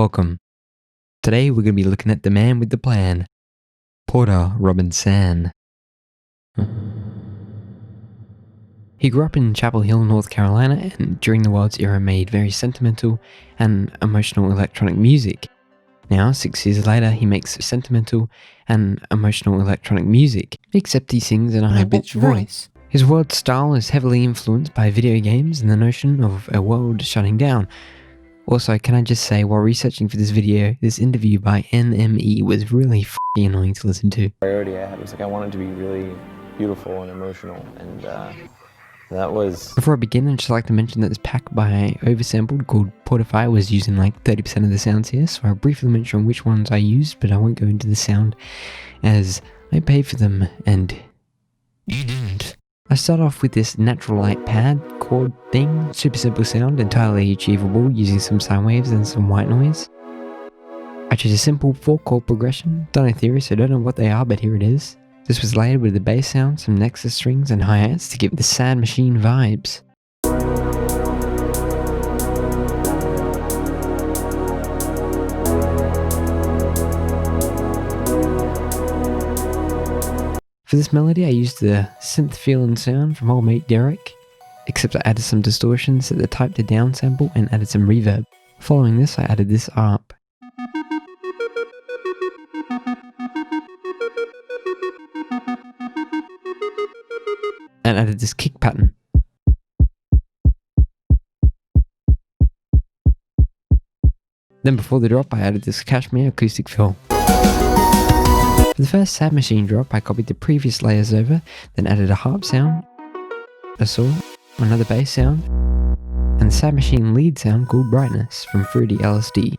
Welcome. Today we're going to be looking at the man with the plan, Porter Robinson. He grew up in Chapel Hill, North Carolina, and during the World's era made very sentimental and emotional electronic music. Now, 6 years later, he makes sentimental and emotional electronic music, except he sings in a high-pitched voice. His word style is heavily influenced by video games and the notion of a world shutting down. Also, can I just say, while researching for this video, this interview by NME was really f***ing annoying to listen to. The priority I had was I wanted to be really beautiful and emotional, and that was... Before I begin, I'd just like to mention that this pack by Oversampled called Portify was using like 30% of the sounds here, so I'll briefly mention which ones I used, but I won't go into the sound as I paid for them and you didn't. I start off with this natural light pad chord thing, super simple sound, entirely achievable using some sine waves and some white noise. I chose a simple 4-chord progression, don't know theory so don't know what they are, but here it is. This was layered with the bass sound, some Nexus strings and hi-hats to give the sad machine vibes. For this melody, I used the synth feel and sound from old mate Derek, except I added some distortion, set the type to down sample, and added some reverb. Following this, I added this up. And added this kick pattern. Then before the drop, I added this Cashmere acoustic fill. For the first sad machine drop, I copied the previous layers over, then added a harp sound, a saw, another bass sound, and the sad machine lead sound called Brightness from Fruity LSD.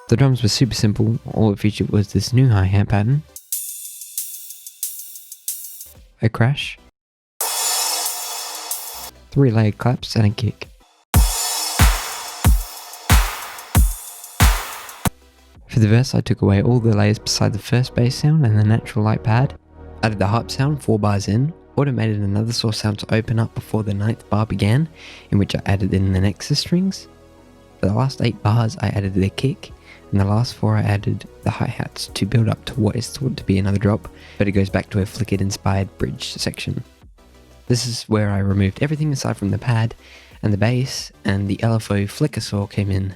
The drums were super simple, all it featured was this new hi-hat pattern, a crash, 3 layered claps and a kick. For the verse, I took away all the layers beside the first bass sound and the natural light pad, added the harp sound 4 bars in, automated another saw sound to open up before the 9th bar began, in which I added in the Nexus strings. For the last 8 bars, I added the kick, and the last 4 I added the hi-hats to build up to what is thought to be another drop, but it goes back to a flickered-inspired bridge section. This is where I removed everything aside from the pad and the bass, and the LFO flicker saw came in.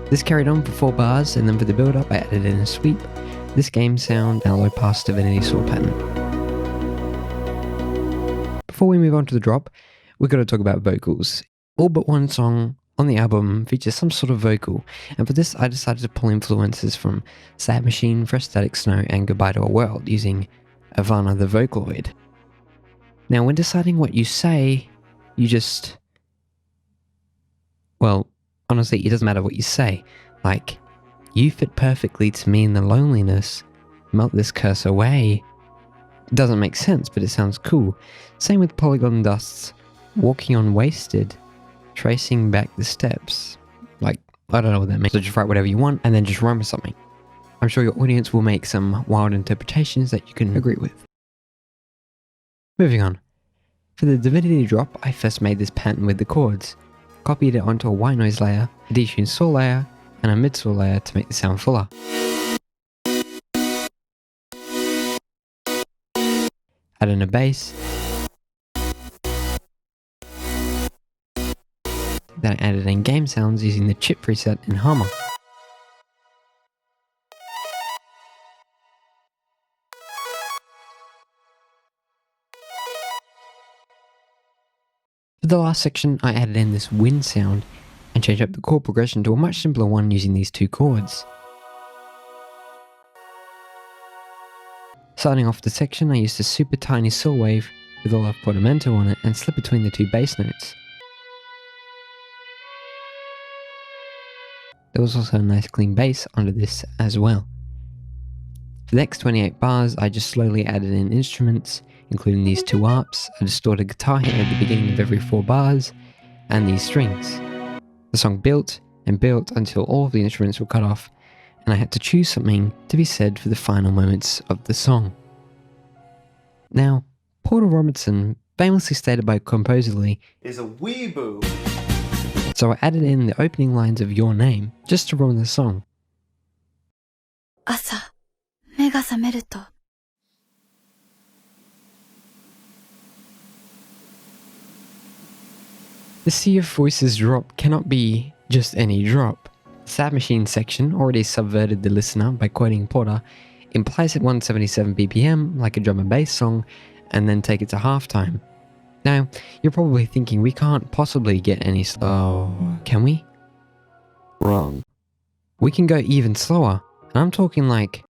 This carried on for 4 bars, and then for the build-up I added in a sweep, this game sound, and a low pass divinity saw pattern. Before we move on to the drop, we've got to talk about vocals. All but one song on the album features some sort of vocal, and for this I decided to pull influences from Sad Machine, Fresh Static Snow, and Goodbye to a World using Ivana the Vocaloid. Now when deciding what you say, you just... well, honestly, it doesn't matter what you say. Like, you fit perfectly to me in the loneliness, melt this curse away. It doesn't make sense, but it sounds cool. Same with Polygon Dust's Walking on Wasted, tracing back the steps. Like, I don't know what that means, so just write whatever you want and then just rhyme with something. I'm sure your audience will make some wild interpretations that you can agree with. Moving on. For the Divinity drop, I first made this pattern with the chords. Copied it onto a white noise layer, a detuned saw layer, and a mid saw layer to make the sound fuller. Add in a bass. Then I added in game sounds using the chip preset in Hammer. For the last section, I added in this wind sound and changed up the chord progression to a much simpler one using these 2 chords. Starting off the section, I used a super tiny saw wave with all of portamento on it and slip between the 2 bass notes. There was also a nice clean bass under this as well. For the next 28 bars, I just slowly added in instruments, including these 2 arps, a distorted guitar hit at the beginning of every 4 bars, and these strings. The song built and built until all of the instruments were cut off, and I had to choose something to be said for the final moments of the song. Now, Porter Robinson famously stated by composer Lee, is a weeboo. So I added in the opening lines of Your Name just to ruin the song. 朝、目が覚めると The sea of voices drop cannot be just any drop. The Sad Machine section already subverted the listener by quoting Porter, implies at 177 BPM like a drum and bass song, and then take it to halftime. Now, you're probably thinking we can't possibly get any slow, can we? Wrong. We can go even slower, and I'm talking like...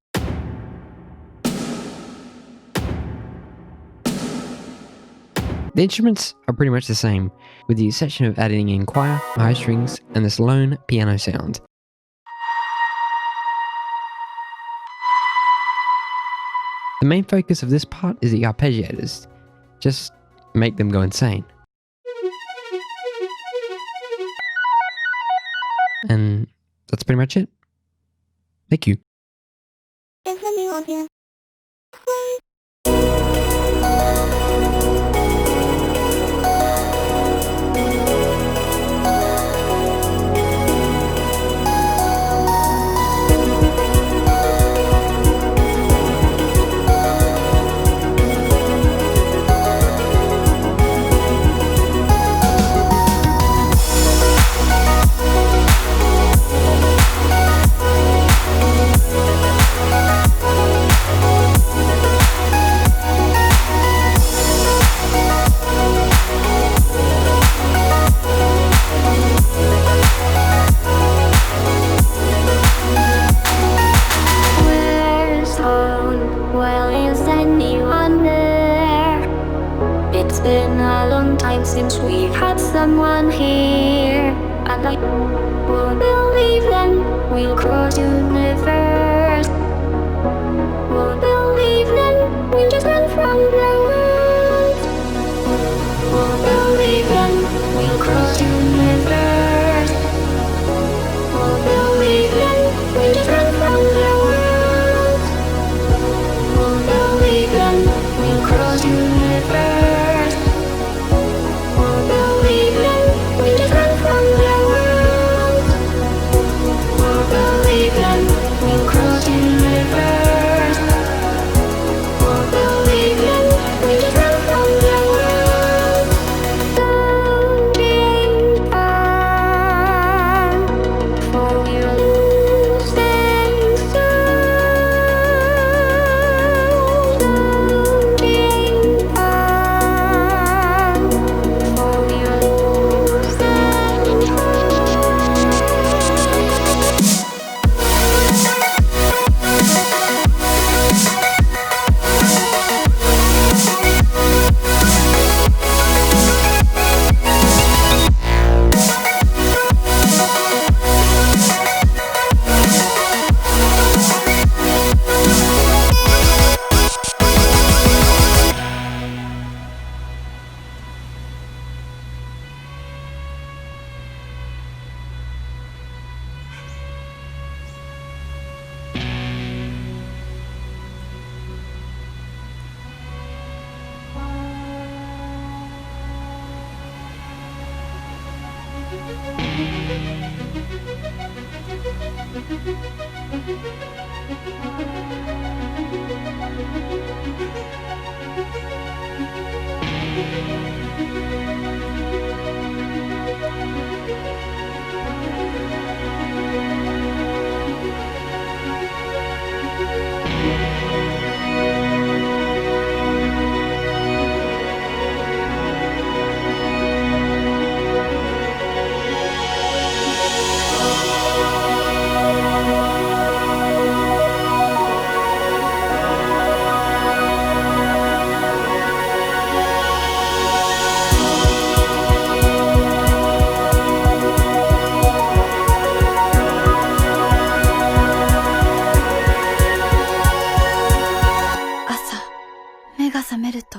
The instruments are pretty much the same, with the exception of adding in choir, high strings, and this lone piano sound. The main focus of this part is the arpeggiators. Just make them go insane. And that's pretty much it. Thank you. It's been a long time since we've had someone here, and I won't believe them. We'll cross universe. Won't believe them. We'll just run from the world. Won't believe them. We'll cross universe. Won't believe them. We'll just run from the world. Won't believe them. We'll cross universe. Asa, 目が覚めると